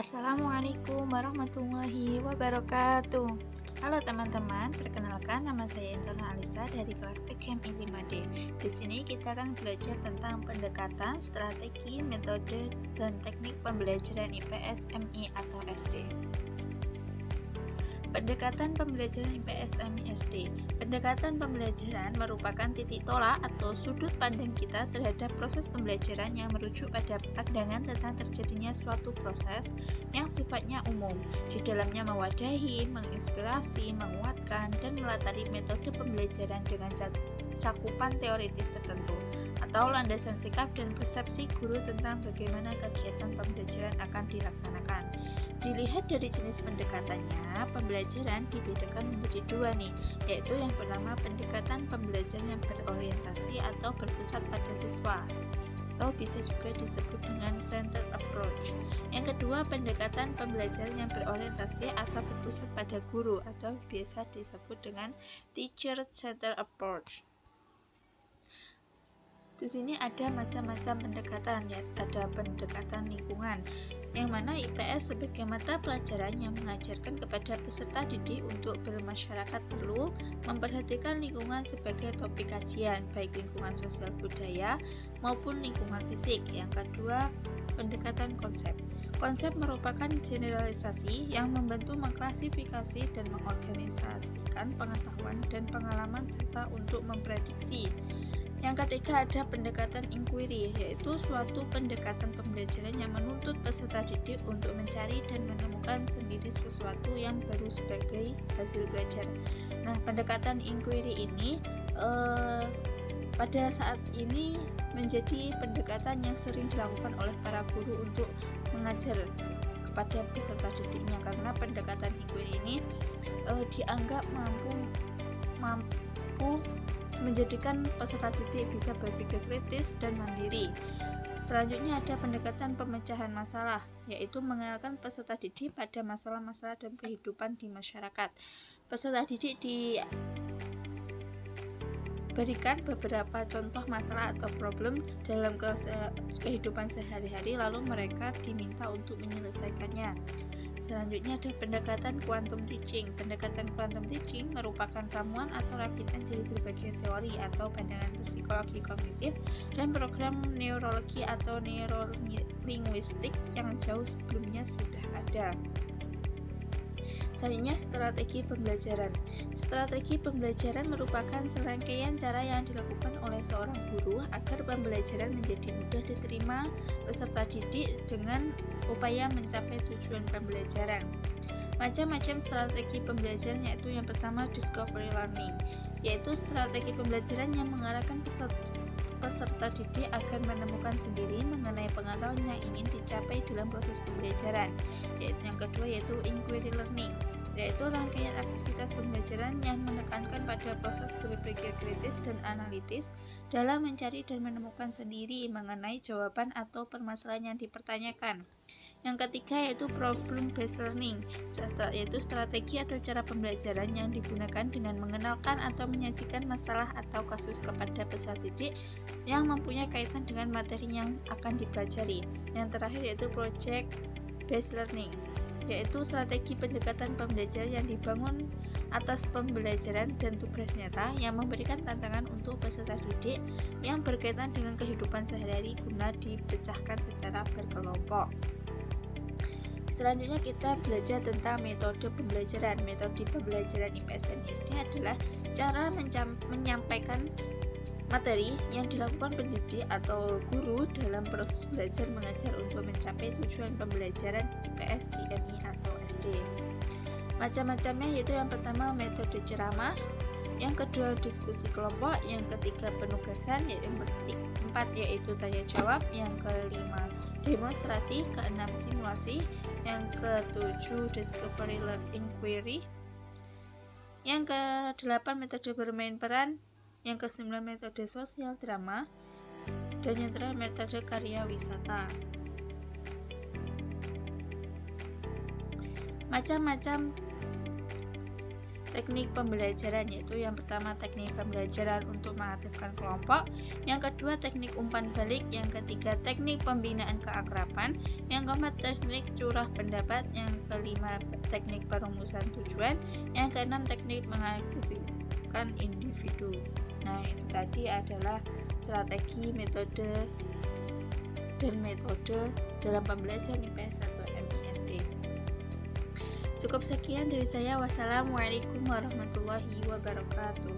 Assalamualaikum warahmatullahi wabarakatuh. Halo teman-teman, perkenalkan nama saya Intona Alisa dari kelas PKMI 5D. Di sini kita akan belajar tentang pendekatan, strategi, metode, dan teknik pembelajaran IPS MI atau SD. Pendekatan pembelajaran IPS MI SD. Pendekatan pembelajaran merupakan titik tolak atau sudut pandang kita terhadap proses pembelajaran yang merujuk pada pandangan tentang terjadinya suatu proses yang sifatnya umum. Di dalamnya mewadahi, menginspirasi, menguatkan, dan melatari metode pembelajaran dengan cakupan teoritis tertentu atau landasan sikap dan persepsi guru tentang bagaimana kegiatan pembelajaran akan dilaksanakan. Dilihat dari jenis pendekatannya, pembelajaran dibedakan menjadi dua nih, yaitu yang pertama pendekatan pembelajaran yang berorientasi atau berpusat pada siswa, atau bisa juga disebut dengan centered approach. Yang kedua, pendekatan pembelajaran yang berorientasi atau berpusat pada guru, atau biasa disebut dengan teacher centered approach. Di sini ada macam-macam pendekatan, ya. Ada pendekatan lingkungan, yang mana IPS sebagai mata pelajaran yang mengajarkan kepada peserta didik untuk bermasyarakat perlu memperhatikan lingkungan sebagai topik kajian, baik lingkungan sosial budaya maupun lingkungan fisik. Yang kedua, pendekatan konsep. Konsep merupakan generalisasi yang membantu mengklasifikasi dan mengorganisasikan pengetahuan dan pengalaman serta untuk memprediksi. Yang ketiga ada pendekatan inquiry, yaitu suatu pendekatan pembelajaran yang menuntut peserta didik untuk mencari dan menemukan sendiri sesuatu yang baru sebagai hasil belajar. Nah, pendekatan inquiry ini pada saat ini menjadi pendekatan yang sering dilakukan oleh para guru untuk mengajar kepada peserta didiknya, karena pendekatan inquiry ini dianggap mampu menjadikan peserta didik bisa berpikir kritis dan mandiri. Selanjutnya ada pendekatan pemecahan masalah, yaitu mengenalkan peserta didik pada masalah-masalah dalam kehidupan di masyarakat. Peserta didik diberikan beberapa contoh masalah atau problem dalam kehidupan sehari-hari, lalu mereka diminta untuk menyelesaikannya. Selanjutnya ada pendekatan quantum teaching. Pendekatan quantum teaching merupakan ramuan atau rakitan dari berbagai teori atau pandangan psikologi kognitif dan program neurologi atau neurolinguistik yang jauh sebelumnya sudah ada. Selanjutnya, strategi pembelajaran. Strategi pembelajaran merupakan serangkaian cara yang dilakukan oleh seorang guru agar pembelajaran menjadi mudah diterima peserta didik dengan upaya mencapai tujuan pembelajaran. Macam-macam strategi pembelajaran, yaitu yang pertama discovery learning, yaitu strategi pembelajaran yang mengarahkan peserta didik agar menemukan sendiri mengenai pengetahuan yang ingin dicapai dalam proses pembelajaran. Yang kedua yaitu inquiry learning, yaitu rangkaian aktivitas pembelajaran yang menekankan pada proses berpikir kritis dan analitis dalam mencari dan menemukan sendiri mengenai jawaban atau permasalahan yang dipertanyakan. Yang ketiga yaitu problem based learning, yaitu strategi atau cara pembelajaran yang digunakan dengan mengenalkan atau menyajikan masalah atau kasus kepada peserta didik yang mempunyai kaitan dengan materi yang akan dipelajari. Yang terakhir yaitu project based learning, yaitu strategi pendekatan pembelajaran yang dibangun atas pembelajaran dan tugas nyata yang memberikan tantangan untuk peserta didik yang berkaitan dengan kehidupan sehari-hari guna dipecahkan secara berkelompok. Selanjutnya kita belajar tentang metode pembelajaran. Metode pembelajaran IPS MI SD adalah cara menyampaikan materi yang dilakukan pendidik atau guru dalam proses belajar mengajar untuk mencapai tujuan pembelajaran IPS di MI atau SD. Macam-macamnya yaitu yang pertama metode ceramah, yang kedua diskusi kelompok, yang ketiga penugasan, yang keempat yaitu tanya jawab, yang kelima demonstrasi, keenam simulasi, yang ketujuh discovery learning inquiry, yang kedelapan metode bermain peran, yang kesembilan metode sosial drama, dan yang terakhir metode karya wisata. Macam-macam teknik pembelajaran, yaitu yang pertama teknik pembelajaran untuk mengaktifkan kelompok, yang kedua teknik umpan balik, yang ketiga teknik pembinaan keakraban, yang keempat teknik curah pendapat, yang kelima teknik perumusan tujuan, yang keenam teknik mengaktifkan individu. Nah, itu tadi adalah strategi, metode, dan metode dalam pembelajaran IPS 1 MISD. Cukup sekian dari saya. Wassalamualaikum warahmatullahi wabarakatuh.